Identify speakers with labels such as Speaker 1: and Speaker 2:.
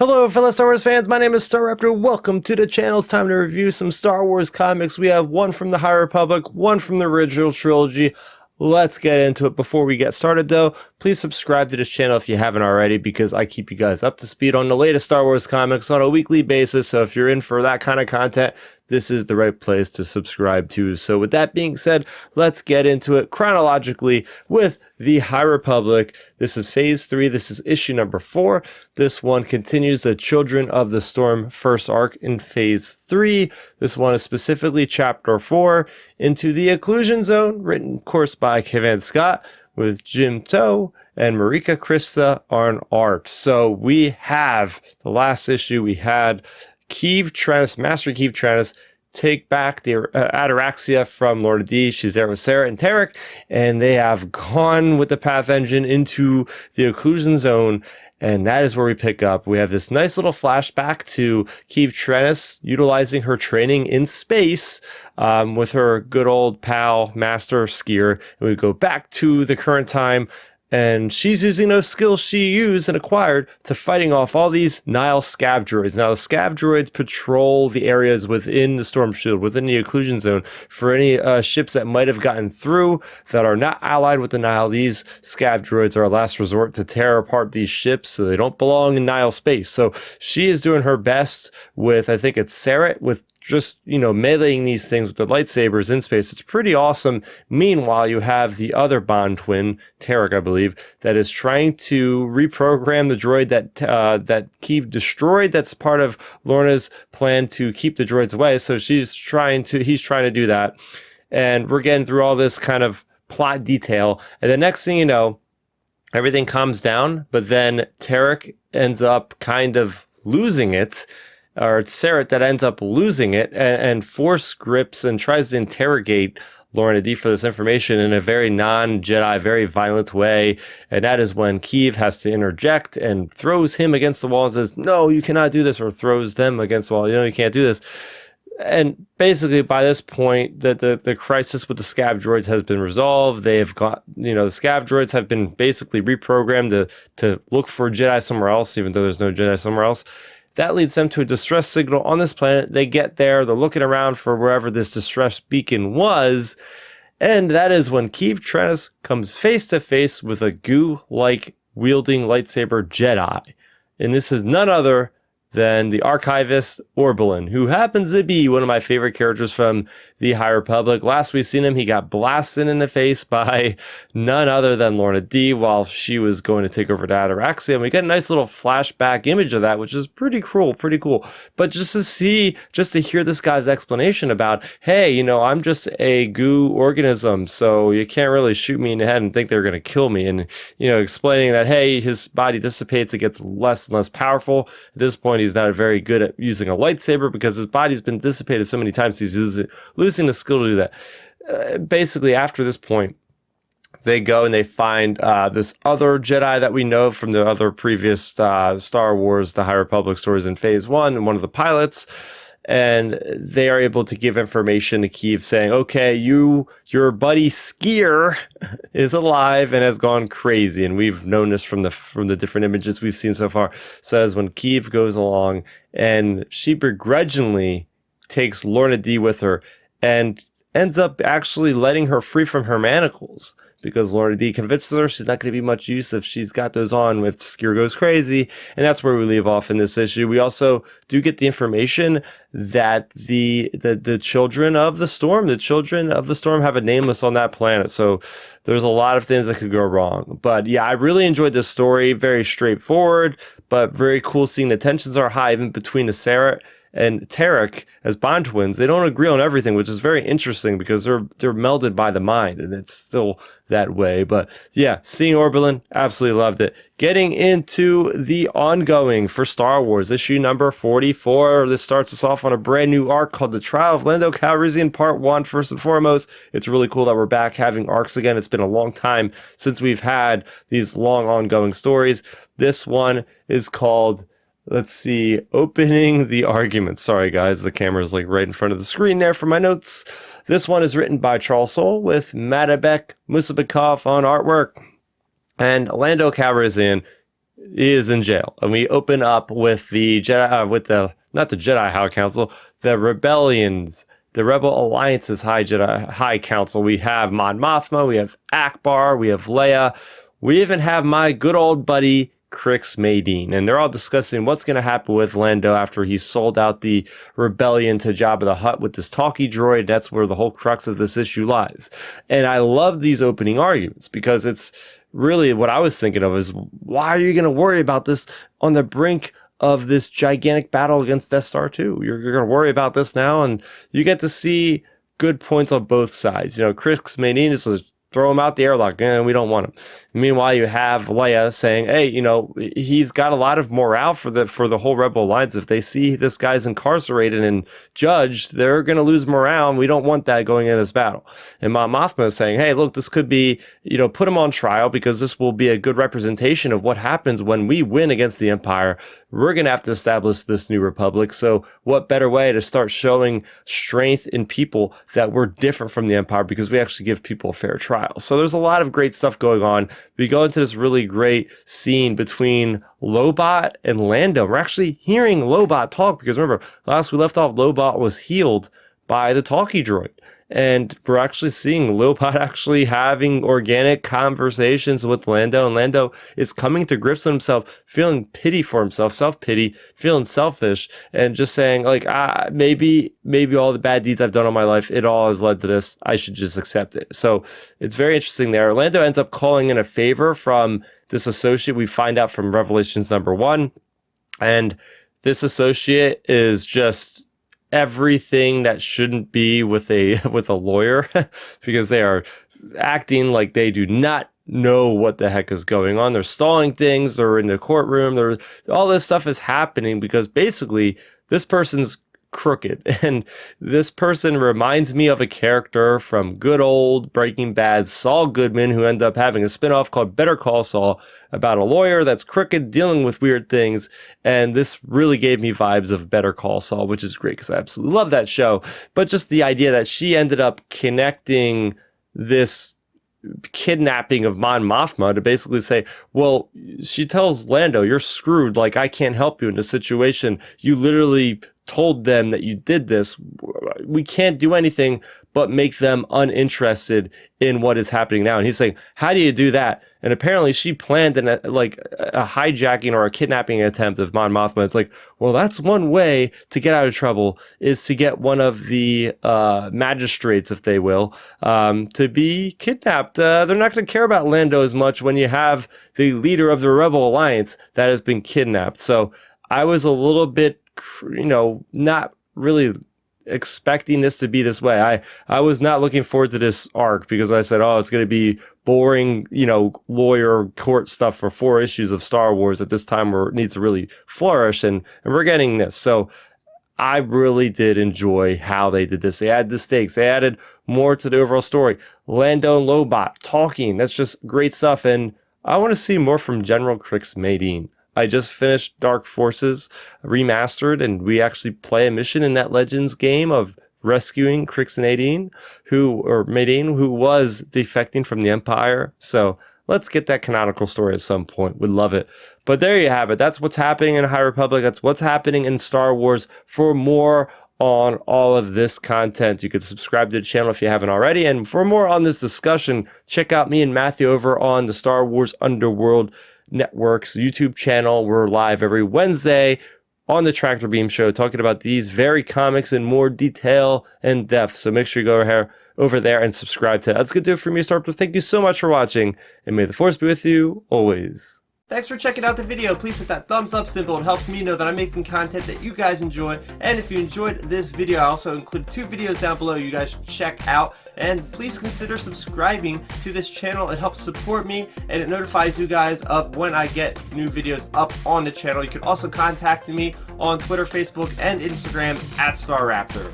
Speaker 1: Hello, fellow Star Wars fans. My name is Star Raptor. Welcome to the channel. It's time to review some Star Wars comics. We have one from the High Republic, one from the original trilogy. Let's get into it. Before we get started, though, please subscribe to this channel if you haven't already, because I keep you guys up to speed on the latest Star Wars comics on a weekly basis. So if you're in for that kind of content, this is the right place to subscribe to. So with that being said, let's get into it chronologically with the High Republic. This is Phase 3. This is issue number 4. This one continues the Children of the Storm first arc in Phase 3. This one is specifically Chapter 4, Into the Occlusion Zone, written, of course, by Keeve Scott, with Jim Toh and Marika Krista on art. So we have the last issue. We had Keeve Trennis, Master Keeve Trennis, take back the Ataraxia from Lorna D. She's there with Sarah and Tarek, and they have gone with the Path Engine into the Occlusion Zone, and that is where we pick up. We have this nice little flashback to Keeve Trennis utilizing her training in space with her good old pal, Master Skier, and we go back to the current time, and she's using those skills she used and acquired to fighting off all these Nihil scav droids. Now, the scav droids patrol the areas within the Storm Shield, within the Occlusion Zone, for any ships that might have gotten through that are not allied with the Nihil. These scav droids are a last resort to tear apart these ships, so they don't belong in Nihil space. So she is doing her best with, I think it's Sarah, with just, you know, meleeing these things with the lightsabers in space. It's pretty awesome. Meanwhile, you have the other Bond twin, Tarek, I believe, that is trying to reprogram the droid that Keeve destroyed. That's part of Lorna's plan to keep the droids away. So he's trying to do that. And we're getting through all this kind of plot detail. And the next thing you know, everything calms down, but then Tarek ends up kind of losing it. Or it's Sarah that ends up losing it and force grips and tries to interrogate Lorna D for this information in a very non-Jedi, very violent way. And that is when Keeve has to interject and throws him against the wall and says, "No, you cannot do this," or throws them against the wall. "You know, you can't do this." And basically, by this point, the crisis with the scav droids has been resolved. They've got, you know, the scav droids have been basically reprogrammed to look for Jedi somewhere else, even though there's no Jedi somewhere else. That leads them to a distress signal on this planet. They get there, they're looking around for wherever this distress beacon was, and that is when Keeve Trennis comes face to face with a goo-like wielding lightsaber Jedi. And this is none other than the Archivist Orbalin, who happens to be one of my favorite characters from the High Republic. Last we seen him, he got blasted in the face by none other than Lorna D while she was going to take over the Ataraxia. And we get a nice little flashback image of that, which is pretty cool. But just to hear this guy's explanation about, hey, you know, I'm just a goo organism, so you can't really shoot me in the head and think they're going to kill me. And, you know, explaining that, hey, his body dissipates, it gets less and less powerful. At this point, he's not very good at using a lightsaber because his body's been dissipated so many times, he's losing the skill to do that. Basically, after this point, they go and they find this other Jedi that we know from the other previous Star Wars, the High Republic stories in Phase 1, and one of the pilots. And they are able to give information to Keeve saying, okay, your buddy Skier is alive and has gone crazy. And we've known this from the different images we've seen so far. So as when Keeve goes along and she begrudgingly takes Lorna D with her and ends up actually letting her free from her manacles, because Lorna D convinces her she's not going to be much use if she's got those on if Skier goes crazy. And that's where we leave off in this issue. We also do get the information that the children of the storm have a nameless on that planet. So there's a lot of things that could go wrong. But yeah, I really enjoyed this story. Very straightforward, but very cool seeing the tensions are high even between the Sarah and Tarek as Bond twins. They don't agree on everything, which is very interesting because they're melded by the mind, and it's still that way. But yeah, seeing Orbalin, absolutely loved it. Getting into the ongoing for Star Wars, issue number 44. This starts us off on a brand new arc called The Trial of Lando Calrissian Part 1. First and foremost, it's really cool that we're back having arcs again. It's been a long time since we've had these long ongoing stories. This one is called, let's see, Opening the Argument. Sorry, guys, the camera's like right in front of the screen there for my notes. This one is written by Saul with Madabek Musabekov on artwork. And Lando Calrissian is in jail, and we open up with the Jedi, with the not the Jedi High Council, the rebellions, the Rebel Alliance's High Council. We have Mon Mothma, we have Akbar, we have Leia, we even have my good old buddy Crix Madine, and they're all discussing what's going to happen with Lando after he sold out the rebellion to Jabba the Hutt with this talkie droid. That's where the whole crux of this issue lies. And I love these opening arguments because it's really what I was thinking of is, why are you going to worry about this on the brink of this gigantic battle against Death Star 2? You're going to worry about this now, and you get to see good points on both sides. You know, Crix Madine is throw him out the airlock, and we don't want him. Meanwhile, you have Leia saying, hey, you know, he's got a lot of morale for the whole Rebel Alliance. If they see this guy's incarcerated and judged, they're going to lose morale, and we don't want that going in this battle. And Mon Mothma is saying, hey, look, this could be, you know, put him on trial because this will be a good representation of what happens when we win against the Empire. We're going to have to establish this new republic. So what better way to start showing strength in people that we're different from the Empire, because we actually give people a fair trial. So there's a lot of great stuff going on. We go into this really great scene between Lobot and Lando. We're actually hearing Lobot talk, because remember, last we left off, Lobot was healed by the talkie droid. And we're actually seeing Lobot actually having organic conversations with Lando, and Lando is coming to grips with himself, feeling pity for himself, self-pity, feeling selfish, and just saying, like, maybe all the bad deeds I've done in my life, it all has led to this. I should just accept it. So it's very interesting there. Lando ends up calling in a favor from this associate we find out from Revelations #1, and this associate is just everything that shouldn't be with a lawyer, because they are acting like they do not know what the heck is going on. They're stalling things. They're in the courtroom. All this stuff is happening because basically this person's crooked, and this person reminds me of a character from good old Breaking Bad, Saul Goodman, who ended up having a spinoff called Better Call Saul about a lawyer that's crooked, dealing with weird things. And this really gave me vibes of Better Call Saul, which is great because I absolutely love that show. But just the idea that she ended up connecting this kidnapping of Mon Mothma to basically say, well, she tells Lando, you're screwed, like I can't help you in this situation. You literally told them that you did this. We can't do anything but make them uninterested in what is happening now. And he's saying, how do you do that? And apparently she planned a hijacking or a kidnapping attempt of Mon Mothma. It's like, well, that's one way to get out of trouble, is to get one of the magistrates, if they will, to be kidnapped. They're not going to care about Lando as much when you have the leader of the Rebel Alliance that has been kidnapped. So I was a little bit, not really expecting this to be this way. I was not looking forward to this arc, because I said, oh, it's going to be boring, lawyer court stuff for 4 issues of Star Wars at this time where it needs to really flourish, and we're getting this. So I really did enjoy how they did this. They added the stakes. They added more to the overall story. Lando and Lobot talking. That's just great stuff. And I want to see more from General Crix Madine. I just finished Dark Forces Remastered, and we actually play a mission in that Legends game of rescuing Crix Madine, who was defecting from the Empire. So let's get that canonical story at some point. Would love it. But there you have it. That's what's happening in High Republic. That's what's happening in Star Wars. For more on all of this content, you can subscribe to the channel if you haven't already. And for more on this discussion, check out me and Matthew over on the Star Wars Underworld Network's YouTube channel. We're live every Wednesday on the Tractor Beam Show, talking about these very comics in more detail and depth. So make sure you go over there and subscribe to that. That's going to do it for me, Star Raptor. Thank you so much for watching, and may the Force be with you always. Thanks for checking out the video. Please hit that thumbs up symbol. It helps me know that I'm making content that you guys enjoy. And if you enjoyed this video, I also include 2 videos down below you guys should check out. And please consider subscribing to this channel. It helps support me, and it notifies you guys of when I get new videos up on the channel. You can also contact me on Twitter, Facebook, and Instagram at Star Raptor.